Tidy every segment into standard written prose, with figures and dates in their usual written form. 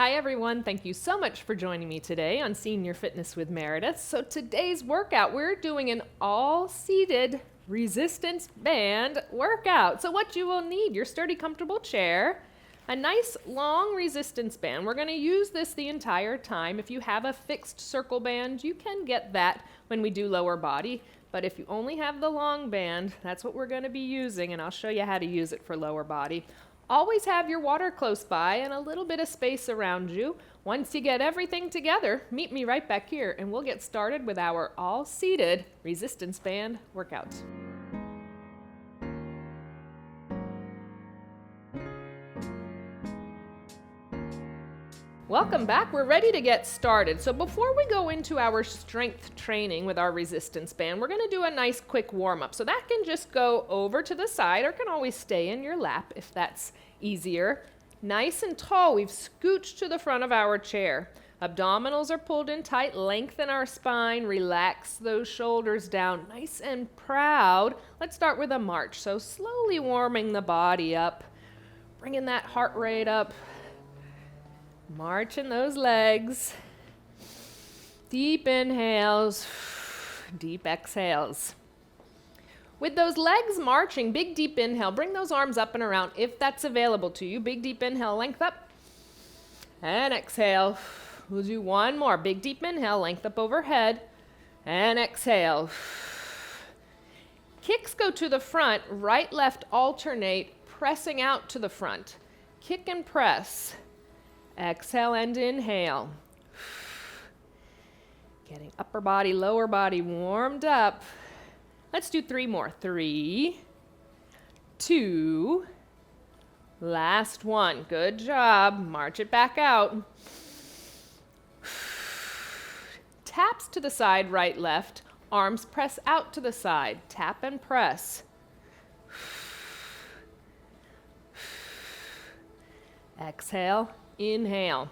Hi everyone, thank you so much for joining me today on Senior Fitness with Meredith. So today's workout, we're doing an all-seated resistance band workout. So what you will need, your sturdy, comfortable chair, a nice long resistance band. We're going to use this the entire time. If you have a fixed circle band, you can get that when we do lower body. But if you only have the long band, that's what we're going to be using, and I'll show you how to use it for lower body. Always have your water close by and a little bit of space around you. Once you get everything together, meet me right back here and we'll get started with our all-seated resistance band workout. Welcome back. We're ready to get started. So before we go into our strength training with our resistance band, we're going to do a nice quick warm-up. So that can just go over to the side or can always stay in your lap if that's easier. Nice and tall, we've scooched to the front of our chair. Abdominals are pulled in tight, lengthen our spine, relax those shoulders down, nice and proud. Let's start with a march. So slowly warming the body up, bringing that heart rate up. Marching those legs. Deep inhales, deep exhales. With those legs marching, big deep inhale, bring those arms up and around if that's available to you. Big deep inhale, length up. And exhale. We'll do one more. Big deep inhale, length up overhead. And exhale. Kicks go to the front, right, left alternate, pressing out to the front. Kick and press. Exhale and inhale. Getting upper body, lower body warmed up. Let's do 3 more. 3, 2, last one. Good job. March it back out. Taps to the side, right, left. Arms press out to the side. Tap and press. Exhale. Inhale.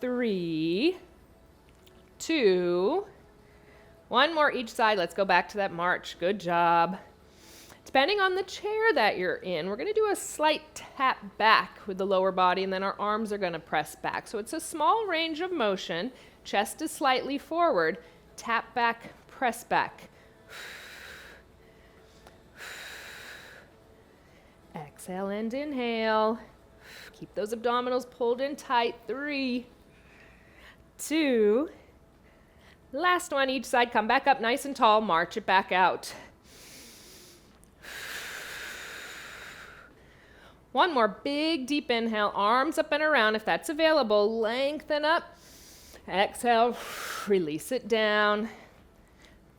3, 2, one more each side. Let's go back to that march. Good job. Depending on the chair that you're in, we're going to do a slight tap back with the lower body, and then our arms are going to press back. So it's a small range of motion. Chest is slightly forward. Tap back, press back. Exhale and inhale. Keep those abdominals pulled in tight. 3, 2, last one each side. Come back up nice and tall. March it back out. One more big deep inhale. Arms up and around if that's available. Lengthen up. Exhale. Release it down.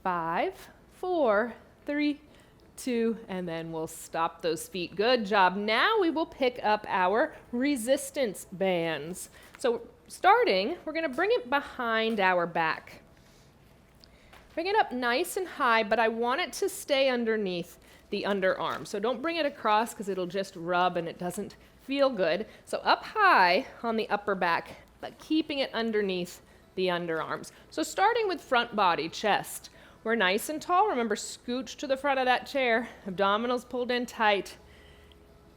5, 4, 3, 2, and then we'll stop those feet. Good job. Now we will pick up our resistance bands. So starting, we're going to bring it behind our back. Bring it up nice and high, but I want it to stay underneath the underarm. So don't bring it across because it'll just rub and it doesn't feel good. So up high on the upper back, but keeping it underneath the underarms. So starting with front body, chest. We're nice and tall. Remember, scooch to the front of that chair. Abdominals pulled in tight.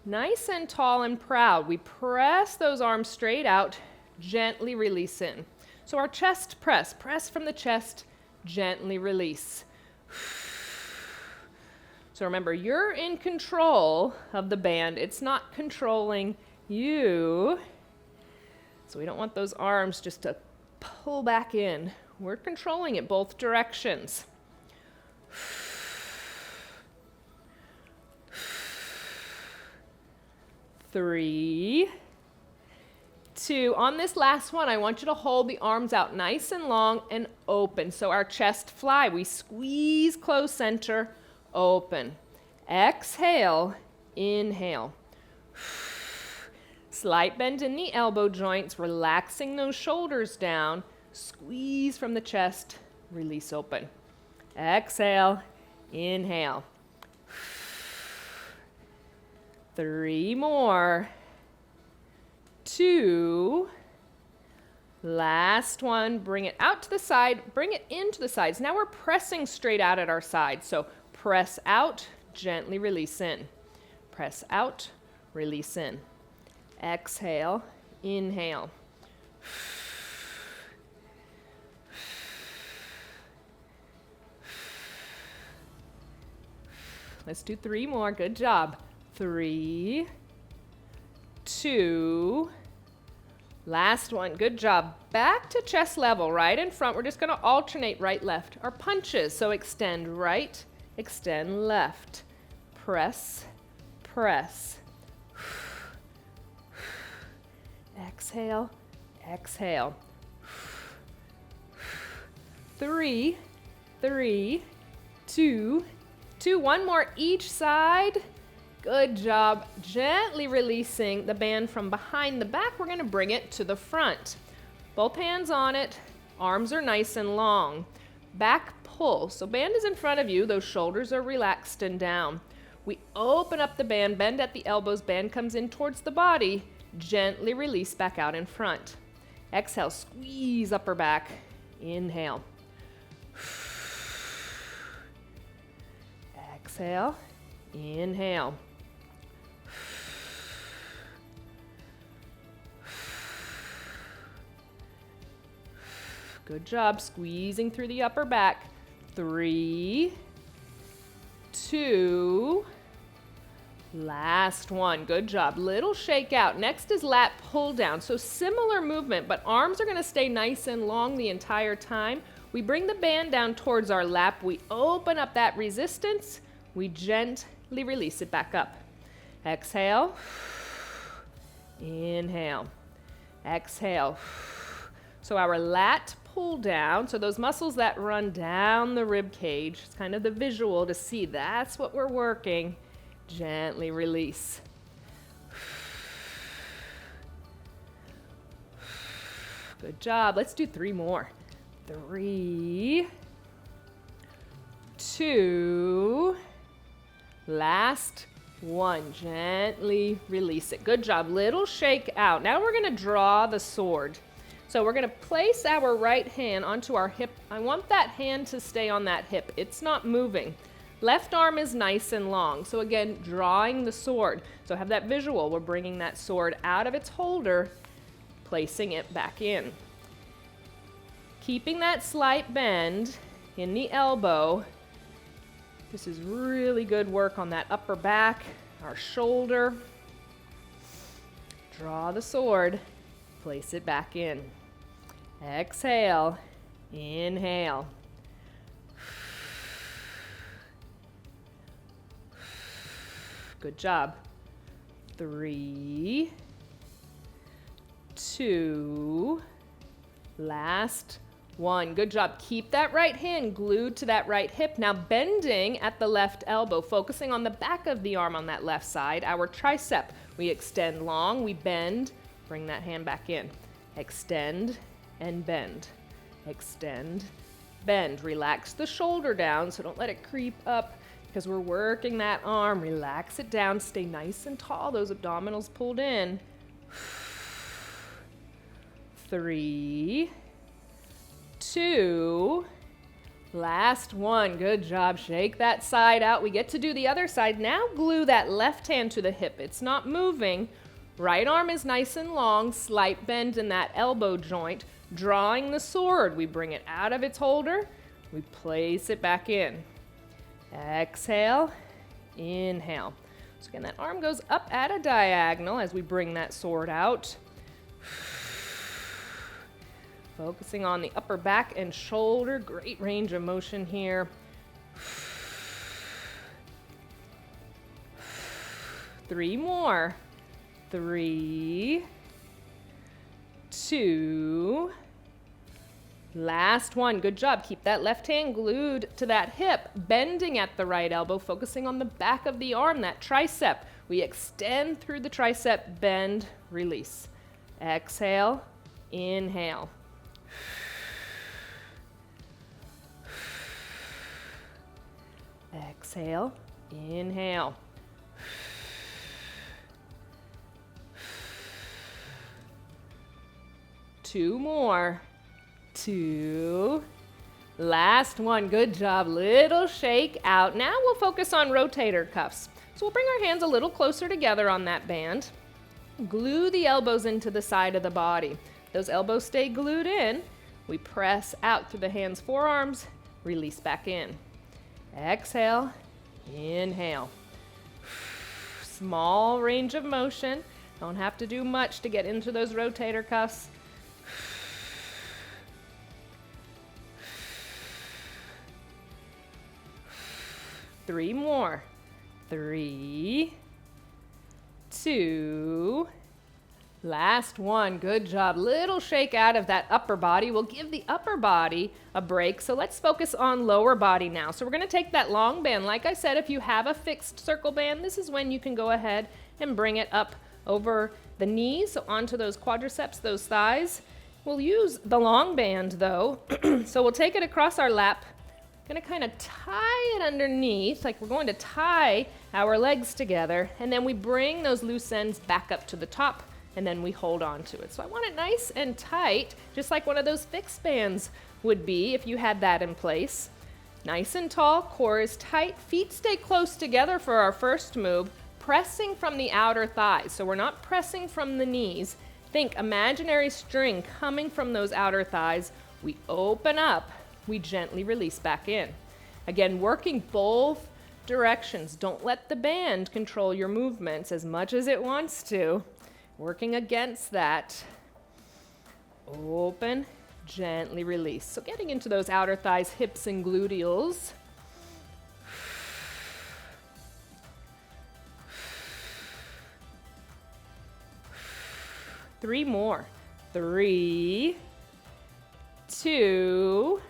Nice and tall and proud. We press those arms straight out, gently release in. So our chest press. Press from the chest, gently release. So remember, you're in control of the band. It's not controlling you. So we don't want those arms just to pull back in. We're controlling it both directions. 3, 2. On this last one, I want you to hold the arms out nice and long and open. So our chest fly. We squeeze close center, open. Exhale, inhale. Slight bend in the elbow joints, relaxing those shoulders down. Squeeze from the chest, release open. Exhale, inhale. 3 more. 2. Last one. Bring it out to the side. Bring it into the sides. Now we're pressing straight out at our sides. So press out, gently release in. Press out, release in. Exhale, inhale. Let's do 3 more. Good job. 3, 2, last one. Good job. Back to chest level, right in front. We're just going to alternate right, left. Our punches. So extend right, extend left. Press, press. Exhale, exhale. 3, 3, 2, 2. One more each side. Good job. Gently releasing the band from behind the back. We're going to bring it to the front. Both hands on it. Arms are nice and long. Back pull. So band is in front of you. Those shoulders are relaxed and down. We open up the band, bend at the elbows. Band comes in towards the body. Gently release back out in front. Exhale, squeeze upper back. Inhale. Exhale, inhale. Good job, squeezing through the upper back. 3, 2, last one. Good job. Little shake out. Next is lat pull down. So similar movement, but arms are going to stay nice and long the entire time. We bring the band down towards our lap. We open up that resistance. We gently release it back up. Exhale. Inhale. Exhale. So our lat pull down, so those muscles that run down the rib cage, it's kind of the visual to see that's what we're working. Gently release. Good job. Let's do 3 more. 3, 2, last one. Gently release it. Good job. Little shake out. Now we're going to draw the sword. So we're going to place our right hand onto our hip. I want that hand to stay on that hip. It's not moving. Left arm is nice and long. So again, drawing the sword. So have that visual. We're bringing that sword out of its holder, placing it back in. Keeping that slight bend in the elbow. This is really good work on that upper back, our shoulder. Draw the sword, place it back in. Exhale, inhale. Good job. 3, 2, last one. Good job. Keep that right hand glued to that right hip. Now bending at the left elbow, focusing on the back of the arm on that left side, our tricep. We extend long, we bend, bring that hand back in. Extend and bend. Extend, bend. Relax the shoulder down, so don't let it creep up because we're working that arm. Relax it down, stay nice and tall, those abdominals pulled in. 3, 2, last one. Good job. Shake that side out. We get to do the other side. Now glue that left hand to the hip. It's not moving. Right arm is nice and long. Slight bend in that elbow joint. Drawing the sword. We bring it out of its holder. We place it back in. Exhale. Inhale. So again, that arm goes up at a diagonal as we bring that sword out. Focusing on the upper back and shoulder. Great range of motion here. 3 more. 3, 2, last one. Good job. Keep that left hand glued to that hip, bending at the right elbow, focusing on the back of the arm, that tricep. We extend through the tricep, bend, release. Exhale, inhale. Exhale, inhale. Two more. 2. Last one. Good job. Little shake out. Now we'll focus on rotator cuffs. So we'll bring our hands a little closer together on that band. Glue the elbows into the side of the body. Those elbows stay glued in. We press out through the hands, forearms, release back in. Exhale, inhale. Small range of motion. Don't have to do much to get into those rotator cuffs. Three more. 3, 2, last one. Good job. Little shake out of that upper body. We'll give the upper body a break. So let's focus on lower body now. So we're going to take that long band. Like I said, if you have a fixed circle band, this is when you can go ahead and bring it up over the knees, so onto those quadriceps, those thighs. We'll use the long band though. So we'll take it across our lap. Going to kind of tie it underneath, like we're going to tie our legs together, and then we bring those loose ends back up to the top, and then we hold on to it. So I want it nice and tight, just like one of those fixed bands would be if you had that in place. Nice and tall, core is tight, feet stay close together for our first move, pressing from the outer thighs. So we're not pressing from the knees. Think imaginary string coming from those outer thighs. We open up. We gently release back in. Again, working both directions. Don't let the band control your movements as much as it wants to. Working against that. Open, gently release. So getting into those outer thighs, hips, and gluteals. Three more. 3, 2,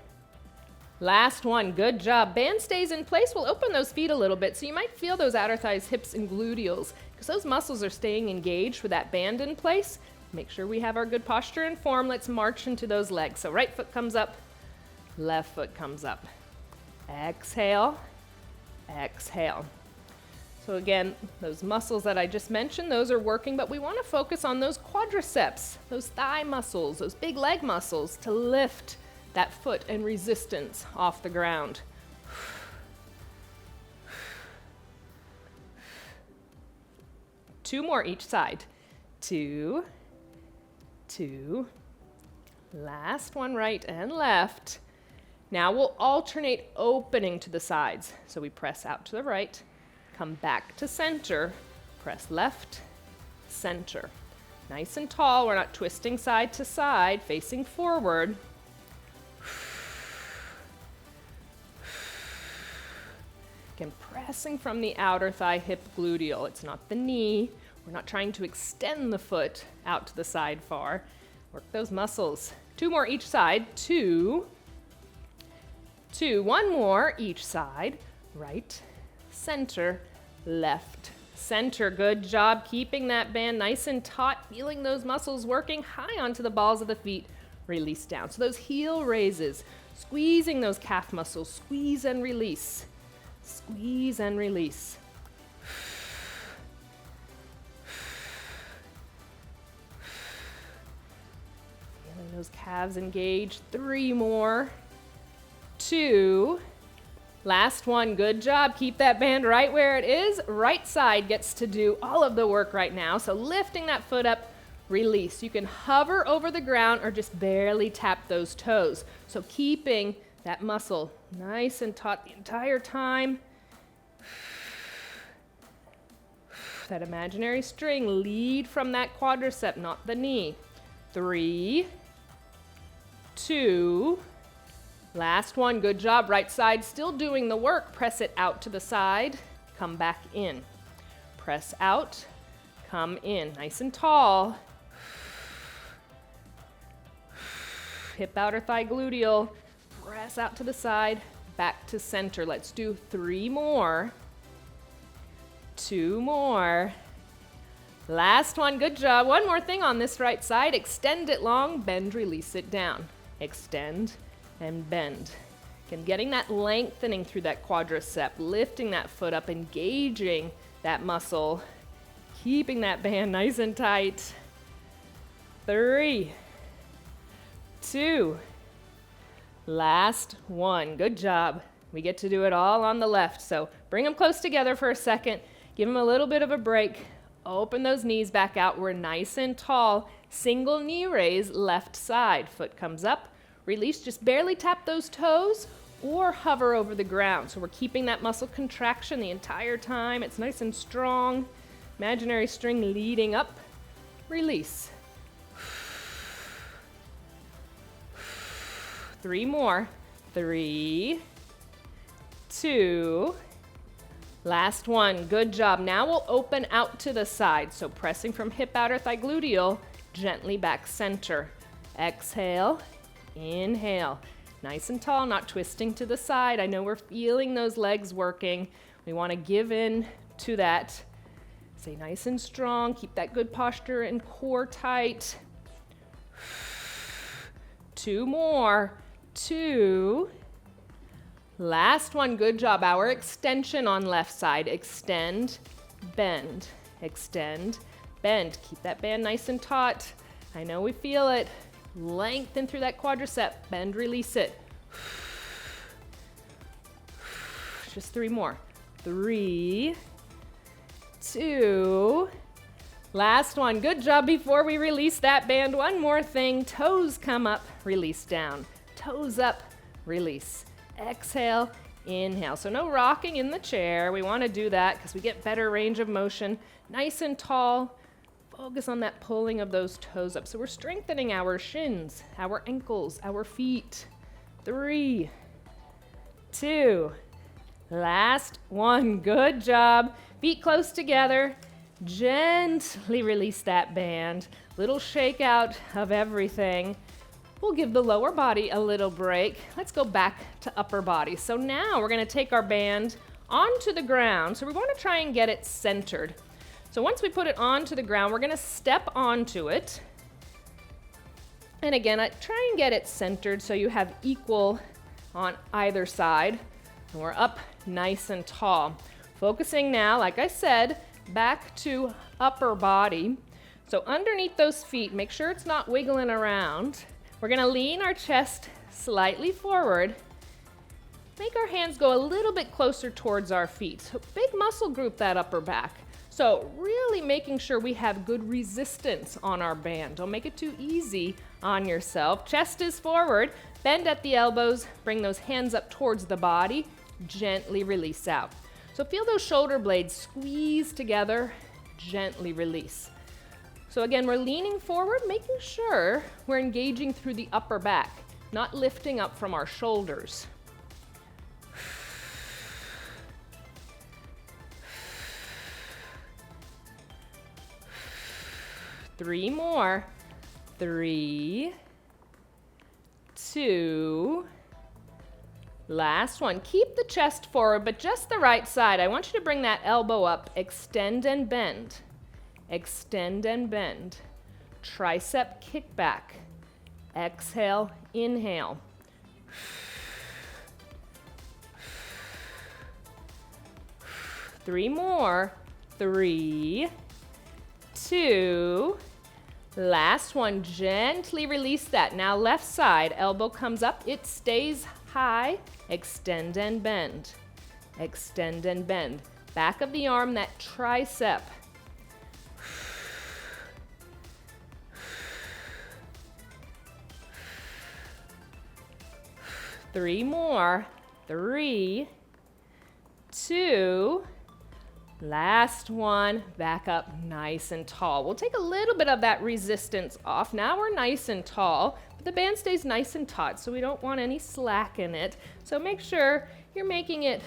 last one. Good job. Band stays in place. We'll open those feet a little bit. So you might feel those outer thighs, hips, and gluteals because those muscles are staying engaged with that band in place. Make sure we have our good posture and form. Let's march into those legs. So right foot comes up, left foot comes up. Exhale, exhale. So again, those muscles that I just mentioned, those are working, but we want to focus on those quadriceps, those thigh muscles, those big leg muscles to lift that foot and resistance off the ground. Two more each side. 2, 2. Last one, right and left. Now we'll alternate opening to the sides. So we press out to the right, come back to center, press left, center. Nice and tall, we're not twisting side to side, facing forward. Again, pressing from the outer thigh, hip, gluteal. It's not the knee. We're not trying to extend the foot out to the side far. Work those muscles. 2 more each side. 2, 2. 1 more each side. Right, center, left, center. Good job keeping that band nice and taut, feeling those muscles working high onto the balls of the feet. Release down. So those heel raises, squeezing those calf muscles. Squeeze and release. Squeeze and release. Feeling those calves engaged. 3 more. 2. Last one. Good job. Keep that band right where it is. Right side gets to do all of the work right now. So lifting that foot up, release. You can hover over the ground or just barely tap those toes. So keeping that muscle nice and taut the entire time. That imaginary string, lead from that quadricep, not the knee. 3, 2, last one. Good job. Right side still doing the work. Press it out to the side, come back in. Press out, come in. Nice and tall. Hip, outer thigh, gluteal. Press out to the side, back to center. Let's do 3 more. 2 more. Last one. Good job. One more thing on this right side. Extend it long, bend, release it down. Extend and bend. Again, getting that lengthening through that quadricep, lifting that foot up, engaging that muscle, keeping that band nice and tight. 3, 2, last one. Good job. We get to do it all on the left. So bring them close together for a second. Give them a little bit of a break. Open those knees back out. We're nice and tall. Single knee raise, left side. Foot comes up. Release, just barely tap those toes or hover over the ground. So we're keeping that muscle contraction the entire time. It's nice and strong. Imaginary string leading up. Release. 3 more. 3, 2, last one. Good job. Now we'll open out to the side. So pressing from hip outer thigh gluteal, gently back center. Exhale, inhale. Nice and tall, not twisting to the side. I know we're feeling those legs working. We want to give in to that. Stay nice and strong. Keep that good posture and core tight. 2 more. 2. Last one. Good job. Our extension on left side. Extend, bend, extend, bend. Keep that band nice and taut. I know we feel it. Lengthen through that quadricep. Bend, release it. Just 3 more. 3, 2. Last one. Good job. Before we release that band, one more thing. Toes come up, release down. Toes up, release. Exhale, inhale. So no rocking in the chair. We want to do that because we get better range of motion. Nice and tall. Focus on that pulling of those toes up. So we're strengthening our shins, our ankles, our feet. 3, 2. Last one. Good job. Feet close together. Gently release that band. Little shake out of everything. We'll give the lower body a little break. Let's go back to upper body. So now we're going to take our band onto the ground. So we want to try and get it centered. So once we put it onto the ground, we're going to step onto it. And again, try and get it centered so you have equal on either side. And we're up nice and tall. Focusing now, like I said, back to upper body. So underneath those feet, make sure it's not wiggling around. We're going to lean our chest slightly forward. Make our hands go a little bit closer towards our feet. So big muscle group, that upper back. So really making sure we have good resistance on our band. Don't make it too easy on yourself. Chest is forward. Bend at the elbows. Bring those hands up towards the body. Gently release out. So feel those shoulder blades squeeze together. Gently release. So again, we're leaning forward, making sure we're engaging through the upper back, not lifting up from our shoulders. 3 more. 3, 2. Last one. Keep the chest forward, but just the right side. I want you to bring that elbow up. Extend and bend. Extend and bend. Tricep kick back. Exhale, inhale. 3 more. 3, 2. Last one. Gently release that. Now left side. Elbow comes up. It stays high. Extend and bend. Extend and bend. Back of the arm, that tricep. 3 more. 3, 2. Last one. Back up nice and tall. We'll take a little bit of that resistance off. Now we're nice and tall, but the band stays nice and taut, so we don't want any slack in it. So make sure you're making it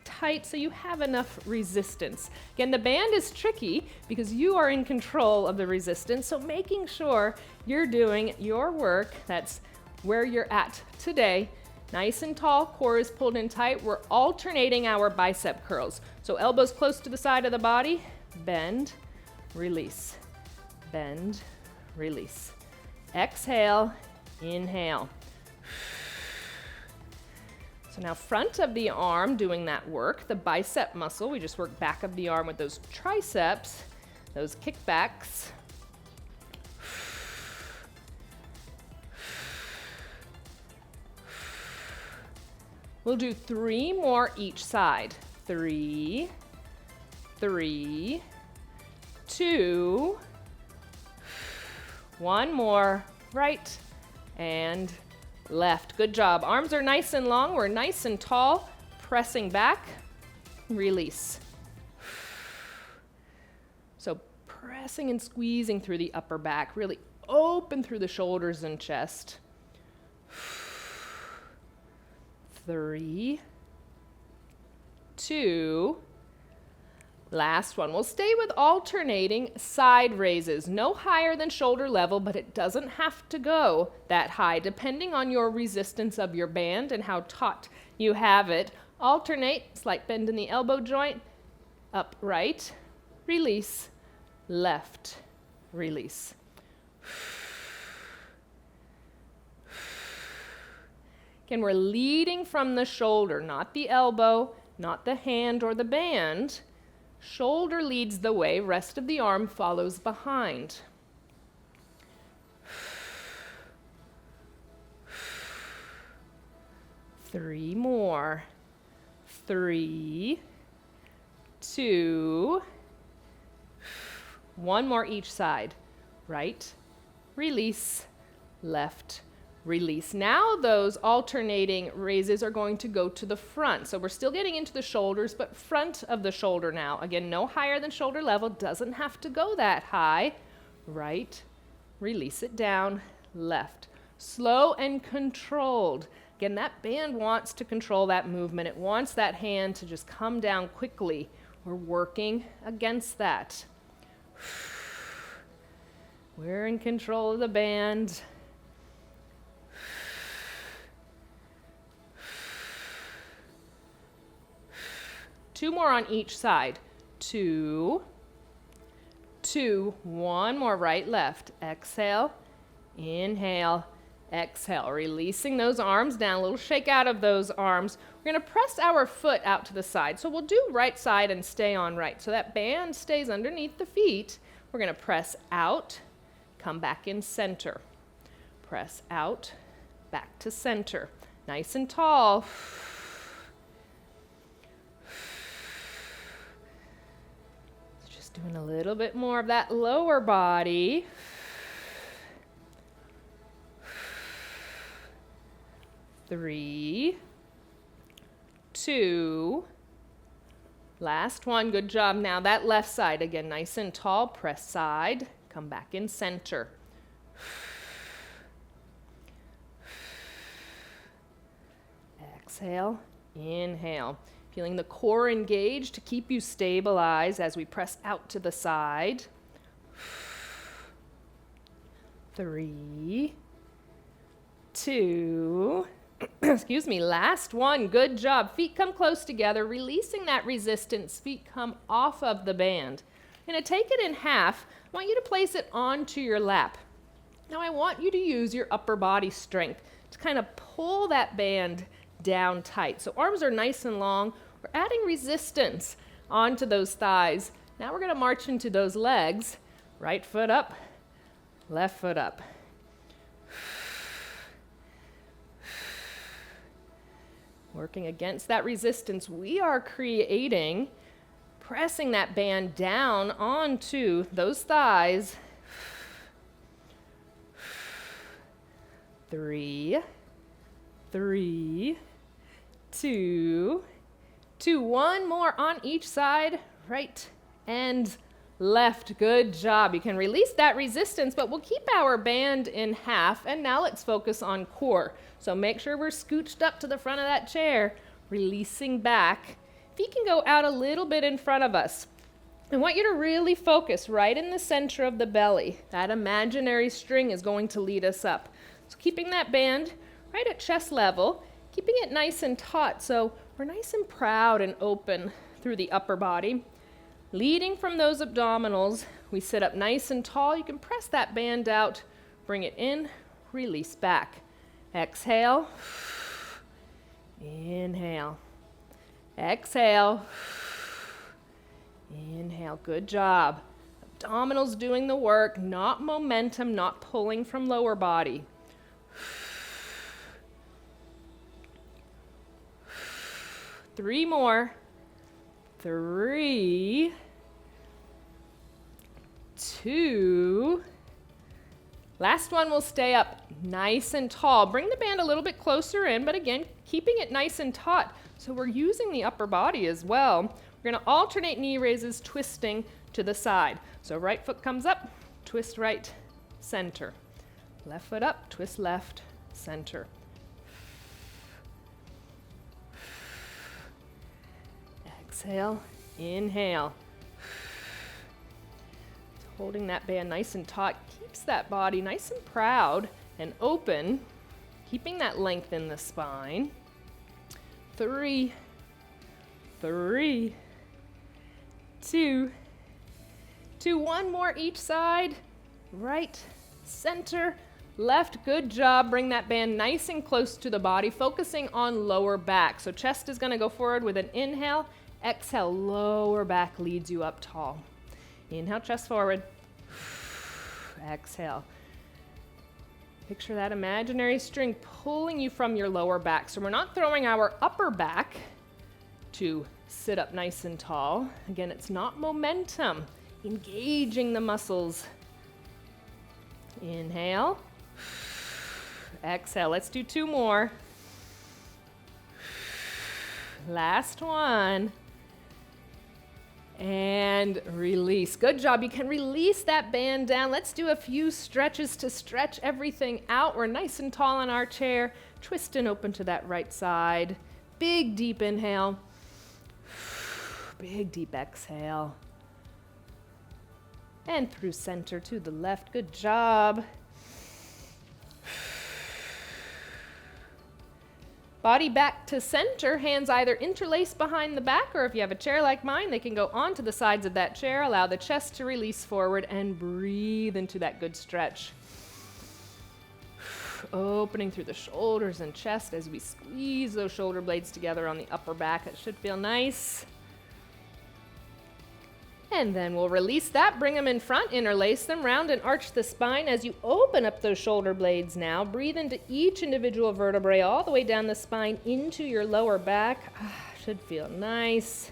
tight so you have enough resistance. Again, the band is tricky because you are in control of the resistance, so making sure you're doing your work, that's where you're at today. Nice and tall, core is pulled in tight. We're alternating our bicep curls. So elbows close to the side of the body, bend, release, bend, release. Exhale, inhale. So now front of the arm doing that work, the bicep muscle. We just work back of the arm with those triceps, those kickbacks. We'll do 3 more each side. 3, 3, 2, 1 more, right and left. Good job. Arms are nice and long. We're nice and tall. Pressing back, release. So pressing and squeezing through the upper back, really open through the shoulders and chest. 3, 2, last one. We'll stay with alternating side raises. No higher than shoulder level, but it doesn't have to go that high, depending on your resistance of your band and how taut you have it. Alternate, slight bend in the elbow joint, up, right, release, left, release. Again, we're leading from the shoulder, not the elbow, not the hand or the band. Shoulder leads the way, rest of the arm follows behind. 3 more. 3, 2, 1 more each side. Right, release, left, release. Now those alternating raises are going to go to the front. So we're still getting into the shoulders, but front of the shoulder now. Again, no higher than shoulder level, doesn't have to go that high. Right, release it down, left. Slow and controlled. Again, that band wants to control that movement. It wants that hand to just come down quickly. We're working against that. We're in control of the band. 2 more on each side. 2, 2, 1 more, right, left. Exhale, inhale, exhale. Releasing those arms down, a little shake out of those arms. We're going to press our foot out to the side. So we'll do right side and stay on right. So that band stays underneath the feet. We're going to press out, come back in center. Press out, back to center. Nice and tall. Just doing a little bit more of that lower body. 3, 2, last one, good job. Now that left side, again, nice and tall, press side, come back in center. Exhale, inhale. Feeling the core engaged to keep you stabilized as we press out to the side. 3, 2, excuse me, last one, good job. Feet come close together, releasing that resistance. Feet come off of the band. I'm going to take it in half. I want you to place it onto your lap. Now I want you to use your upper body strength to kind of pull that band down tight. So arms are nice and long. We're adding resistance onto those thighs. Now we're going to march into those legs. Right foot up, left foot up. Working against that resistance, we are creating, pressing that band down onto those thighs. 3, 3, 2, 2, 1 more on each side, right and left. Good job. You can release that resistance, but we'll keep our band in half. And now let's focus on core. So make sure we're scooched up to the front of that chair, releasing back. Feet can go out a little bit in front of us. I want you to really focus right in the center of the belly. That imaginary string is going to lead us up. So keeping that band right at chest level, keeping it nice and taut so we're nice and proud and open through the upper body. Leading from those abdominals, we sit up nice and tall. You can press that band out, bring it in, release back. Exhale, inhale, exhale, inhale. Good job. Abdominals doing the work, not momentum, not pulling from lower body. 3 more. 3, 2. Last one will stay up nice and tall. Bring the band a little bit closer in, but again, keeping it nice and taut. So we're using the upper body as well. We're going to alternate knee raises, twisting to the side. So right foot comes up, twist right, center. Left foot up, twist left, center. Exhale, inhale. Holding that band nice and taut keeps that body nice and proud and open, keeping that length in the spine. 3, 2, 2, one more each side. Right, center, left. Good job. Bring that band nice and close to the body, focusing on lower back. So chest is going to go forward with an inhale. Exhale, lower back leads you up tall. Inhale, chest forward. Exhale. Picture that imaginary string pulling you from your lower back. So we're not throwing our upper back to sit up nice and tall. Again, it's not momentum. Engaging the muscles. Inhale. Exhale. Let's do 2 more. Last one. And release. Good job. You can release that band down. Let's do a few stretches to stretch everything out. We're nice and tall in our chair. Twist and open to that right side. Big, deep inhale. Big, deep exhale. And through center to the left. Good job. Body back to center, hands either interlaced behind the back, or if you have a chair like mine, they can go onto the sides of that chair. Allow the chest to release forward and breathe into that good stretch. Opening through the shoulders and chest as we squeeze those shoulder blades together on the upper back. It should feel nice. And then we'll release that, bring them in front, interlace them, round and arch the spine. As you open up those shoulder blades now, breathe into each individual vertebrae all the way down the spine into your lower back. Should feel nice.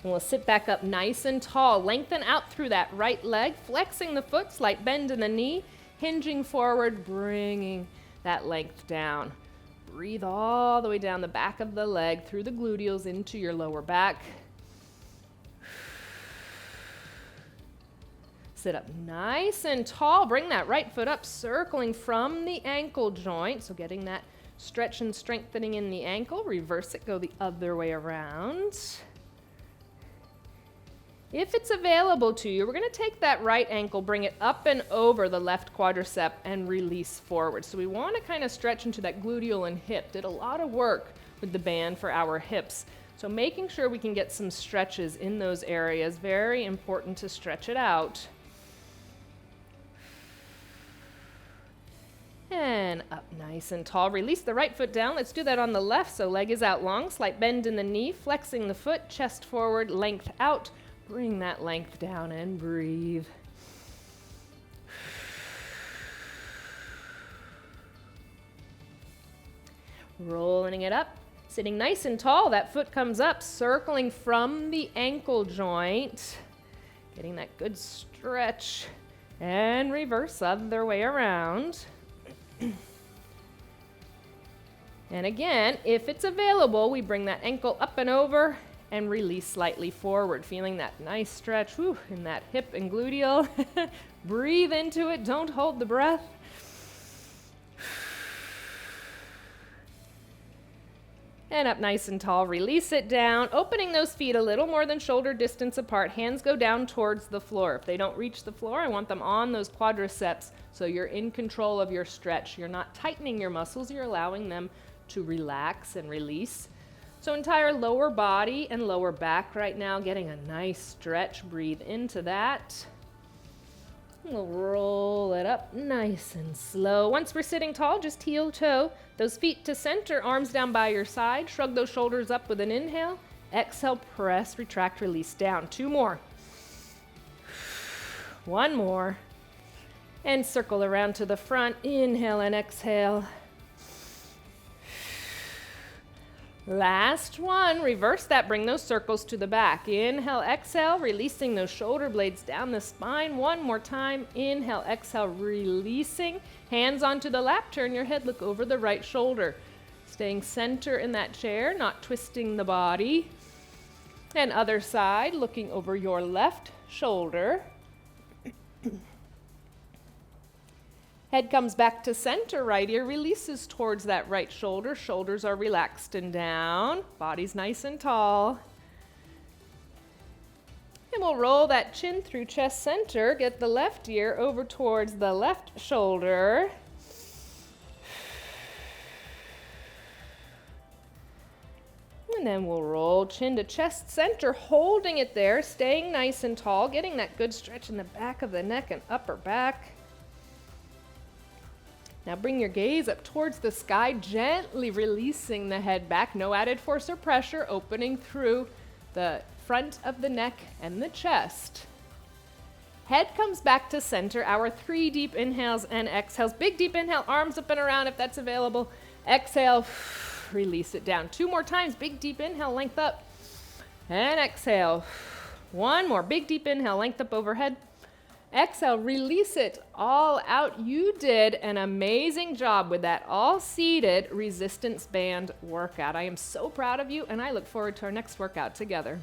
And we'll sit back up nice and tall. Lengthen out through that right leg, flexing the foot, slight bend in the knee, hinging forward, bringing that length down. Breathe all the way down the back of the leg, through the gluteals into your lower back. Sit up nice and tall. Bring that right foot up, circling from the ankle joint. So getting that stretch and strengthening in the ankle. Reverse it, go the other way around. If it's available to you, we're going to take that right ankle, bring it up and over the left quadricep, and release forward. So we want to kind of stretch into that gluteal and hip. Did a lot of work with the band for our hips. So making sure we can get some stretches in those areas. Very important to stretch it out. And up nice and tall. Release the right foot down. Let's do that on the left. So leg is out long, slight bend in the knee, flexing the foot, chest forward, length out. Bring that length down and breathe. Rolling it up, sitting nice and tall. That foot comes up, circling from the ankle joint. Getting that good stretch. And reverse, other way around. And again, if it's available, we bring that ankle up and over and release slightly forward, feeling that nice stretch in that hip and gluteal. Breathe into it, don't hold the breath. And up nice and tall, release it down, opening those feet a little more than shoulder distance apart. Hands go down towards the floor. If they don't reach the floor, I want them on those quadriceps so you're in control of your stretch. You're not tightening your muscles, you're allowing them to relax and release. So entire lower body and lower back right now, getting a nice stretch. Breathe into that. We'll roll it up nice and slow. Once we're sitting tall, just heel toe. Those feet to center, arms down by your side. Shrug those shoulders up with an inhale. Exhale, press, retract, release down. 2 more. 1 more. And circle around to the front. Inhale and exhale. Last one, reverse that, bring those circles to the back. Inhale, exhale, releasing those shoulder blades down the spine. One more time, inhale, exhale, releasing. Hands onto the lap, turn your head, look over the right shoulder. Staying center in that chair, not twisting the body. And other side, looking over your left shoulder. Head comes back to center, right ear releases towards that right shoulder. Shoulders are relaxed and down. Body's nice and tall. And we'll roll that chin through chest center. Get the left ear over towards the left shoulder. And then we'll roll chin to chest center, holding it there, staying nice and tall, getting that good stretch in the back of the neck and upper back. Now bring your gaze up towards the sky, gently releasing the head back. No added force or pressure, opening through the front of the neck and the chest. Head comes back to center. Our 3 deep inhales and exhales. Big deep inhale, arms up and around if that's available. Exhale, release it down. 2 more times. Big deep inhale, length up. And exhale. 1 more. Big deep inhale, length up overhead. Exhale, release it all out. You did an amazing job with that all-seated resistance band workout. I am so proud of you, and I look forward to our next workout together.